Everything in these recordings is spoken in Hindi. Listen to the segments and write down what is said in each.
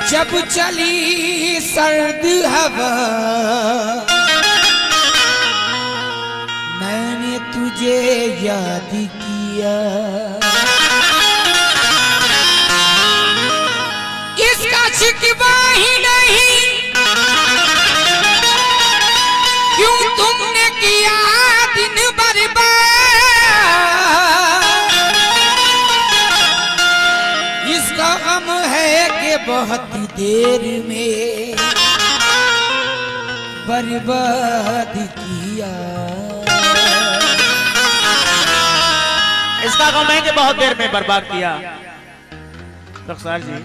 जब चली सर्द हवा मैंने तुझे याद किया, इसका शिकवा ही नहीं क्यों तुमने किया दिन बर्बाद, इसका गम है कि बहुत देर में बर्बाद किया, इसका गम है कि बहुत देर में बर्बाद किया। रखसार जी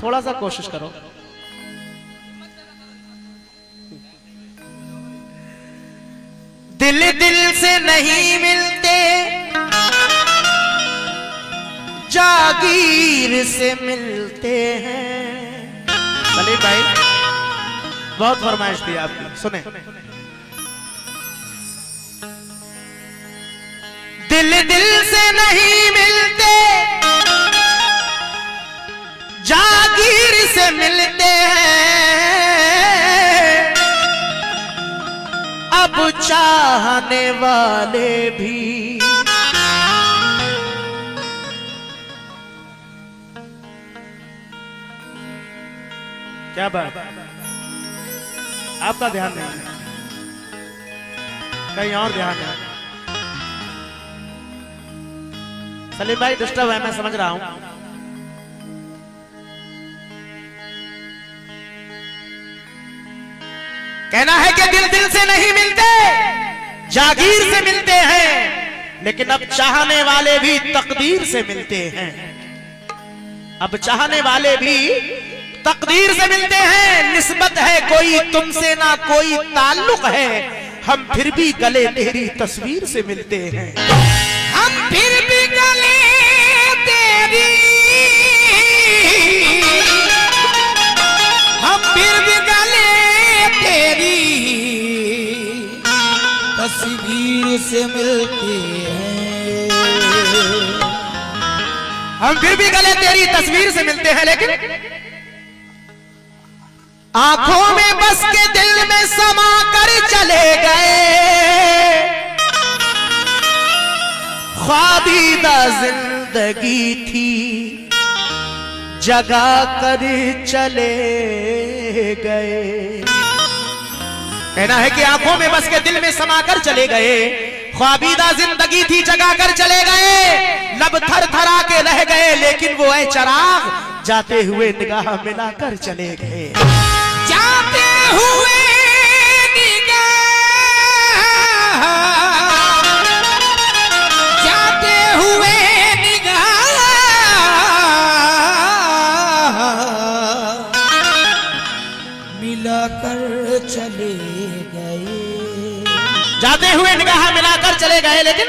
थोड़ा सा कोशिश करो। दिल दिल से नहीं मिलते जागीर से मिलते हैं। सलीम भाई बहुत फरमाइश थी आपकी, सुने। दिल दिल से नहीं मिलते जागीर से मिलते हैं, अब चाहने वाले भी क्या बात, आपका ध्यान नहीं, कहीं और ध्यान है। सलीम भाई डिस्टर्ब है, मैं समझ रहा हूं। कहना है कि दिल दिल से नहीं मिलते जागीर से मिलते हैं, लेकिन अब चाहने वाले भी तकदीर से मिलते हैं, अब चाहने वाले भी तकदीर से मिलते हैं। निस्बत है कोई तुमसे ना कोई ताल्लुक है, हम फिर भी गले तेरी तस्वीर से मिलते हैं, हम फिर भी गले तेरी, हम फिर भी गले तेरी तस्वीर से मिलते हैं, हम फिर भी गले तेरी तस्वीर से मिलते हैं, लेकिन आंखों में बस के दिल में समा कर चले गए, ख्वाबीदा जिंदगी थी जगा कर चले गए। कहना है कि आंखों में बस के दिल में समा कर चले गए, ख्वाबीदा जिंदगी थी जगा कर चले गए, लब थर थरा के रह गए, लेकिन वो ऐ चराग जाते हुए निगाह मिलाकर चले गए, जाते हुए निगाह, जाते हुए निगाह मिलाकर चले गए, जाते हुए निगाह मिलाकर चले गए, लेकिन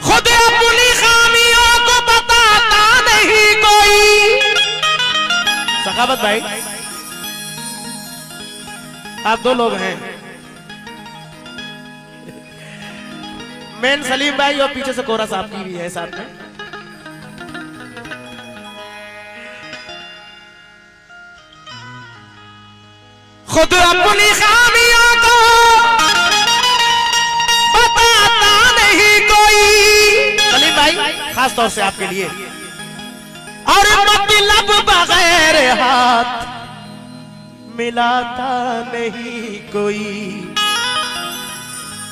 खुद अपनी खामियों को बताता नहीं कोई। सखावत भाई आप दो लोग हैं, मेन सलीम भाई और पीछे से कोरस आपकी भी है साथ में। खुद अपनी खामियों को बताता नहीं कोई, सलीम भाई खास तौर से आपके लिए, और मतलब बगैर हाथ मिलाता नहीं कोई।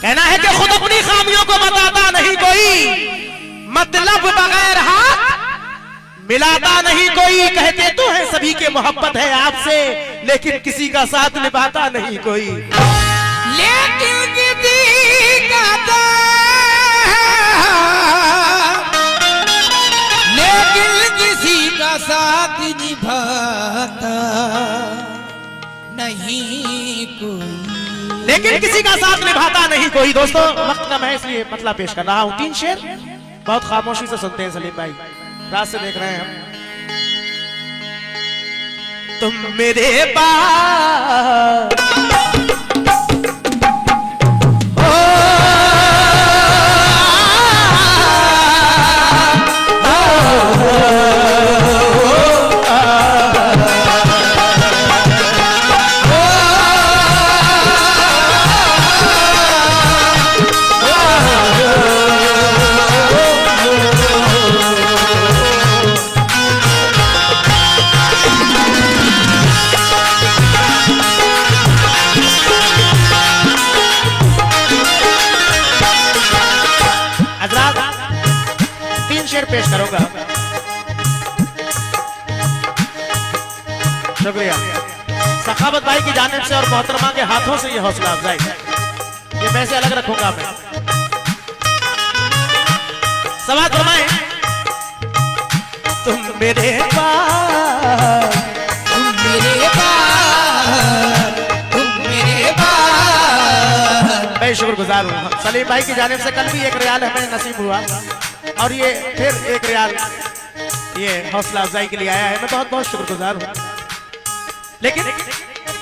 कहना है कि खुद अपनी खामियों को बताता नहीं कोई, मतलब बगैर हाथ मिलाता नहीं कोई। कहते तो है सभी के मोहब्बत है आपसे, लेकिन किसी का साथ निभाता नहीं कोई, लेकिन किसी का लेकिन किसी का साथ निभाता नहीं कोई, लेकिन किसी का साथ निभाता नहीं कोई। दोस्तों वक्त कम है इसलिए मतलब पेश कर रहा हूं, 3 शेर बहुत खामोशी से सुनते हैं सलीम भाई, रात से देख रहे हैं हम। तुम मेरे पास पेश करूंगा। शुक्रिया सखावत भाई की जानिब से और मोहतरमा के हाथों से ये हौसला अफजाई, ये पैसे अलग रखूंगा मैं। समाज फरमाए, तुम मेरे पास, तुम मेरे पास, तुम मेरे पास। मैं शुक्रगुजार हूँ। सलीम भाई की जानिब से कल भी एक रियाल हमें नसीब हुआ और ये फिर एक रियाल ये हौसला अफजाई के लिए आया है। मैं बहुत बहुत शुक्रगुजार हूँ। लेकिन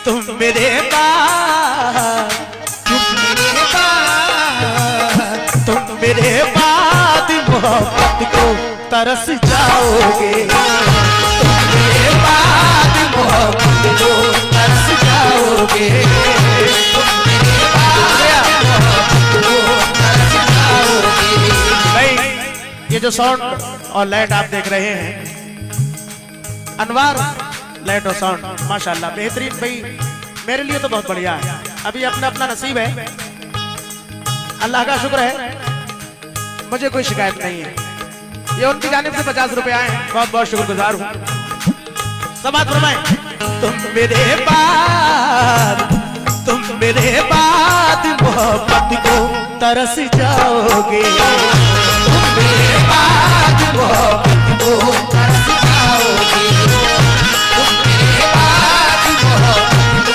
तुम मेरे पास, तुम मेरे पास, तुम मेरे बाद मोहब्बत को तरस जाओगे, तुम मेरे बाद मोहब्बत को तरस जाओगे, तुम मेरे बाद मोहब्बत को तरस जाओगे। भाई ये जो साउंड और लाइट आप देख रहे हैं, अनवार लाइट और साउंड माशाल्लाह बेहतरीन। भाई मेरे लिए तो बहुत बढ़िया है। अभी अपना अपना नसीब है, अल्लाह का शुक्र है, मुझे कोई शिकायत नहीं है। ये उनकी जानिब से 50 रुपए आए हैं, बहुत बहुत शुक्रगुजार हूँ। समाज फरमाए, तुम मेरे बाद, तुम मेरे बाद मोहब्बत को तरस जाओगे, तुम मेरे बाद मोहब्बत को तरस जाओगे, तुम मेरे बाद मोहब्बत को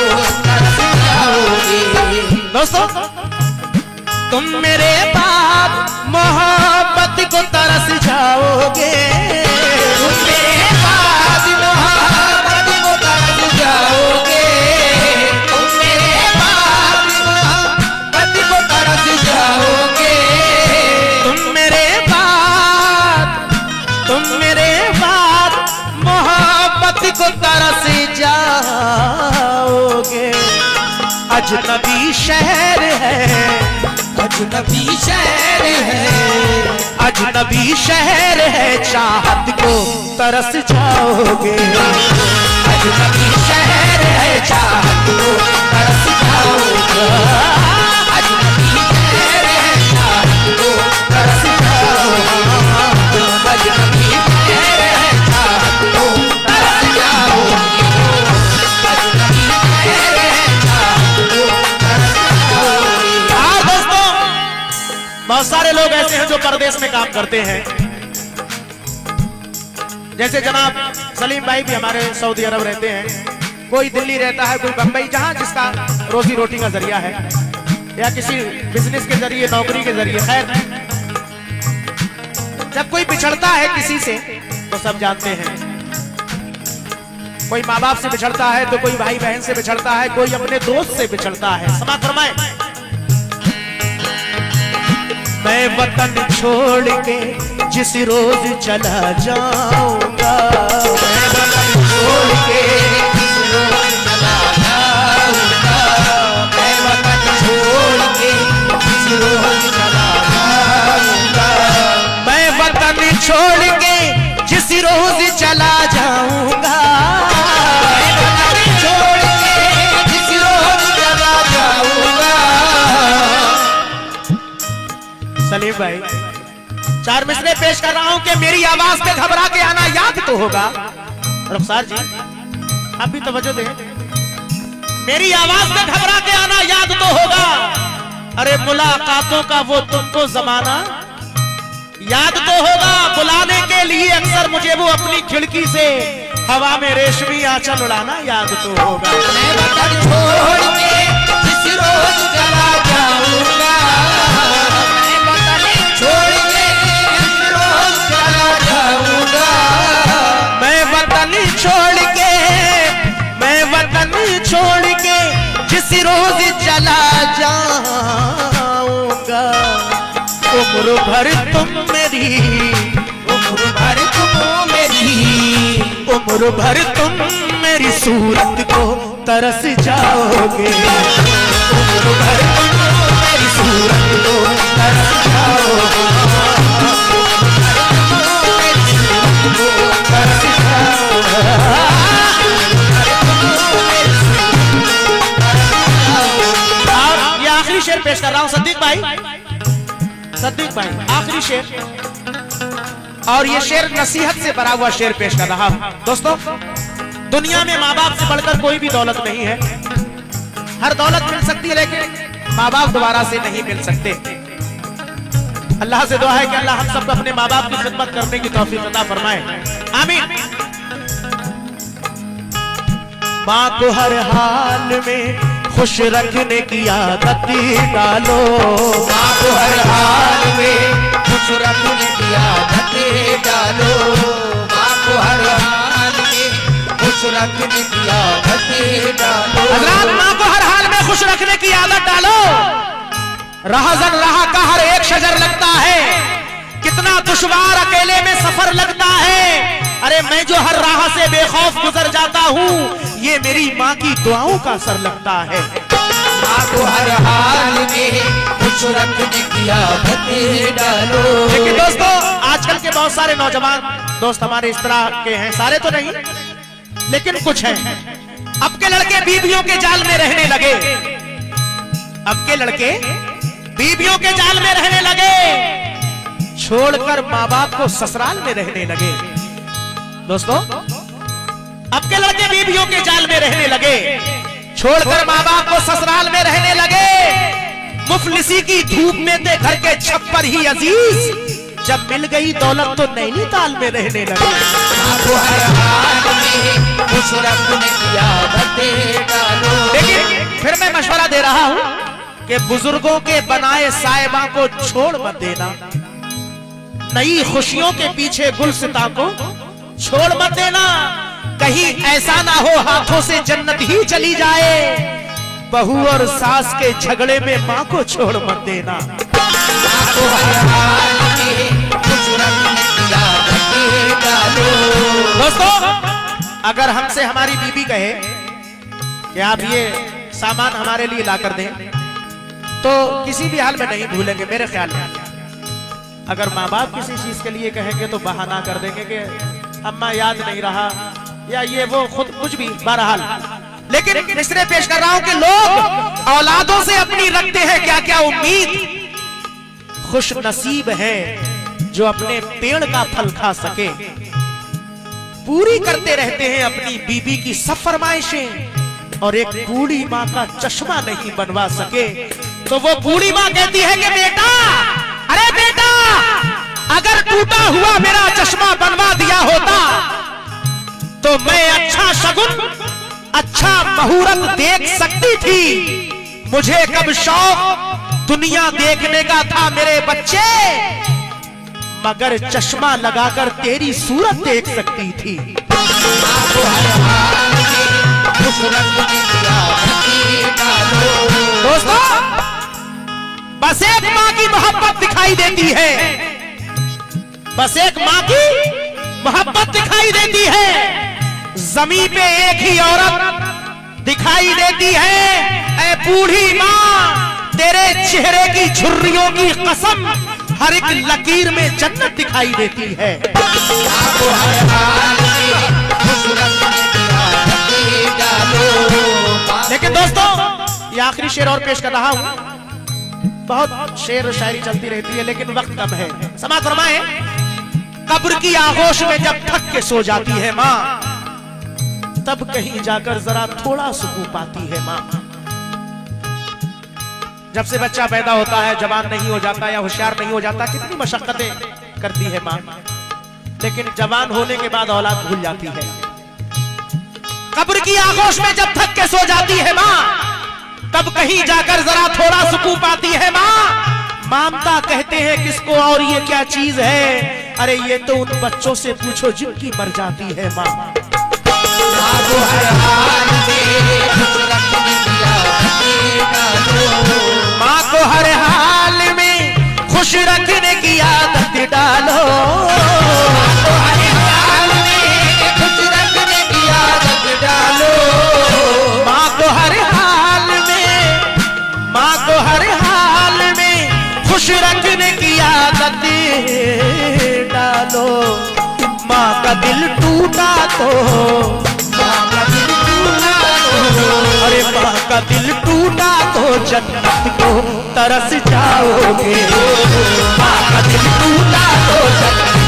तरस जाओगे। दोस्तों तुम मेरे बाद मोहब्बत को तरस जाओगे, तुम मेरे बाद मोहब्बत को तरस जाओगे, तुम मेरे बाद मोहब्बत को तरस जाओगे, तुम मेरे बाद, तुम मेरे बाद मोहब्बत को तरस जाओगे। अजनबी शहर है, अजनबी शहर है, अजनबी शहर है, चाहत को तरस जाओगे, अजनबी शहर है, चाहत को तरस जाओगे, अजनबी शहर है, चाहत को तरस जाओगे, अजनबी शहर है, चाहत को तरस जाओगे, अजनबी शहर है, चाहत को तरस जाओगे। हाँ दोस्तों, बहुत सारे लोग ऐसे हैं जो परदेश में काम करते हैं, जैसे जनाब सलीम भाई भी हमारे सऊदी अरब रहते हैं, कोई दिल्ली रहता है, कोई बंबई, जहां जिसका रोजी रोटी का जरिया है या किसी बिजनेस के जरिए, नौकरी के जरिए। खैर जब कोई बिछड़ता है किसी से तो सब जानते हैं, कोई माँ बाप से बिछड़ता है तो कोई भाई बहन से बिछड़ता है, कोई अपने दोस्त से बिछड़ता है। समाज फरमाए, मैं वतन छोड़ के जिस रोज चला जाऊंगा, मैं वतन छोड़ के जिस रोज चला जाऊंगा, मैं वतन छोड़ के जिस रोज चला जाऊंगा, मैं वतन छोड़ के जिस रोज चला जाऊंगा, मैं वतन छोड़ के जिस रोज चला जाऊंगा। सलीम भाई 4 मिसरे पेश कर रहा हूं कि मेरी आवाज से घबरा के आना याद तो होगा। रुखसार जी आप भी तवज्जो दें, मेरी आवाज से घबरा के आना याद तो होगा। अरे मुलाकातों का वो तुमको जमाना याद तो होगा, बुलाने के लिए अक्सर मुझे वो अपनी खिड़की से हवा में रेशमी आंचल उड़ाना याद तो होगा। मैं वतन छोड़ के जिस रोज चला जाऊंगा, मैं वतन छोड़ के जिस रोज चला जाऊंगा, मैं वतन छोड़ के, मैं वतन छोड़ के जिस रोज चला जाऊंगा, उम्र भर तुम मेरी, उम्र भर तुम मेरी, उम्र भर तुम मेरी सूरत को तरस जाओगे, उम्र भर तुम मेरी सूरत को तरस जाओगे, मेरी सूरत को तरस जाओगे। और ये आखिरी शेर पेश कर रहा हूं सद्दीक भाई, सद्दीक भाई आखिरी शेर। और ये शेर नसीहत से भरा हुआ शेर पेश कर रहा हूं। दोस्तों, दुनिया में माँ बाप से बढ़कर कोई भी दौलत नहीं है। हर दौलत मिल सकती है लेकिन माँ बाप दोबारा से नहीं मिल सकते। अल्लाह से दुआ है कि अल्लाह हम सबको अपने माँ बाप की खिदमत करने की तौफीक अता फरमाए, आमीन। माँ को हर हाल में खुश रखने की आदत डालो, माँ को हर हाल में खुश रखने की आदत डालो, माँ को हर हाल में खुश रखने की आदत डालो। हज़रात, माँ को हर हाल में खुश रखने की आदत डालो। राहज़न राह का हर एक शजर लगता है, कितना दुश्वार अकेले में सफर लगता है। अरे मैं जो हर राह से बेखौफ गुजर जाता हूँ, ये मेरी माँ की दुआओं का असर लगता है। माँ को हर हाल में खुश रखने की आदत डालो। लेकिन दोस्तों, आजकल के बहुत सारे नौजवान दोस्त हमारे इस तरह के हैं, सारे तो नहीं लेकिन कुछ हैं। अब के लड़के बीवियों के जाल में रहने लगे, अब के लड़के बीवियों के जाल में रहने लगे, छोड़कर माँ बाप को ससुराल में रहने लगे। दोस्तों, अब के लड़के बीवियों के जाल में रहने लगे, छोड़कर माँ बाप को ससुराल में रहने लगे। मुफलिसी की धूप में थे घर के छप्पर ही अजीज, जब मिल गई दौलत तो नैनीताल में रहने लगे। माँ को हर हाल में खुश रखने की आदत डालो। लेकिन फिर मैं मशवरा दे रहा हूँ कि बुजुर्गों के बनाए साहिबा को छोड़ मत देना, नई खुशियों के पीछे गुलसिता को छोड़ मत देना। कहीं ऐसा ना हो हाथों से जन्नत ही चली जाए, बहू और सास के झगड़े में माँ को छोड़ मत देना। माँ को हर हाल में खुश रखने की आदत डालो। दोस्तों, अगर हमसे हमारी बीबी कहे कि आप ये सामान हमारे लिए ला कर दें, तो किसी भी हाल में नहीं भूलेंगे मेरे ख्याल में। अगर माँ बाप किसी चीज के लिए कहेंगे तो बहाना कर देंगे कि अम्मा याद नहीं रहा, या ये वो खुद कुछ भी, बहरहाल। लेकिन इसलिए पेश कर रहा हूं कि लोग औलादों से अपनी रखते हैं क्या क्या उम्मीद। खुश नसीब है जो अपने पेड़ का फल खा सके, पूरी करते रहते हैं अपनी बीबी की सब फरमाइशें, और एक बूढ़ी माँ का चश्मा नहीं बनवा सके तो वो बूढ़ी माँ कहती है कि बेटा, अरे बेटा, अगर टूटा हुआ मेरा चश्मा बनवा दिया होता तो मैं अच्छा शगुन, अच्छा मुहूर्त देख सकती थी। मुझे कब शौक दुनिया देखने का था मेरे बच्चे, मगर चश्मा लगाकर तेरी सूरत देख सकती थी। माँ को हर हाल में खुश रखने की आदत डालो। दोस्तों, बस एक माँ की मोहब्बत दिखाई देती है, बस एक माँ की मोहब्बत दिखाई देती है। जमीन पे एक ही औरत दिखाई देती है। ऐ बूढ़ी माँ, तेरे चेहरे की झुर्रियों की कसम, हर एक लकीर में जन्नत दिखाई देती है। माँ को हर हाल में खुश रखने की आदत डालो। लेकिन दोस्तों, ये आखिरी शेर और पेश कर रहा हूं। बहुत शेर और शायरी चलती रहती है लेकिन वक्त कम है। समाअत फरमाएं। कब्र की आगोश में जब थक के सो जाती है माँ, तब कहीं जाकर जरा थोड़ा सुकून पाती है माँ। जब से बच्चा पैदा होता है, जवान नहीं हो जाता या होशियार नहीं हो जाता, कितनी मशक्कतें करती है माँ, लेकिन जवान होने के बाद औलाद भूल जाती है। कब्र की आगोश में जब थक के सो जाती है माँ, तब कहीं जाकर जरा थोड़ा सुकून पाती है माँ। मामता कहते हैं किसको, और ये क्या चीज है? अरे ये तो उन बच्चों से पूछो जिनकी मर जाती है माँ। माँ को हर हाल में खुश रखने की आदत डालो। माँ को हर हाल में खुश रखने की आदत डालो। माँ को हर हाल में खुश रखने की आदत डालो। माँ को हर हाल में, माँ को हर हाल में खुश रखने की आदत डालो। माँ का दिल टूटा तो, माँ का दिल टूटा तो, अरे माँ का दिल टूटा तो जन्नत को तरस जाओगे। माँ का दिल टूटा तो जन्नत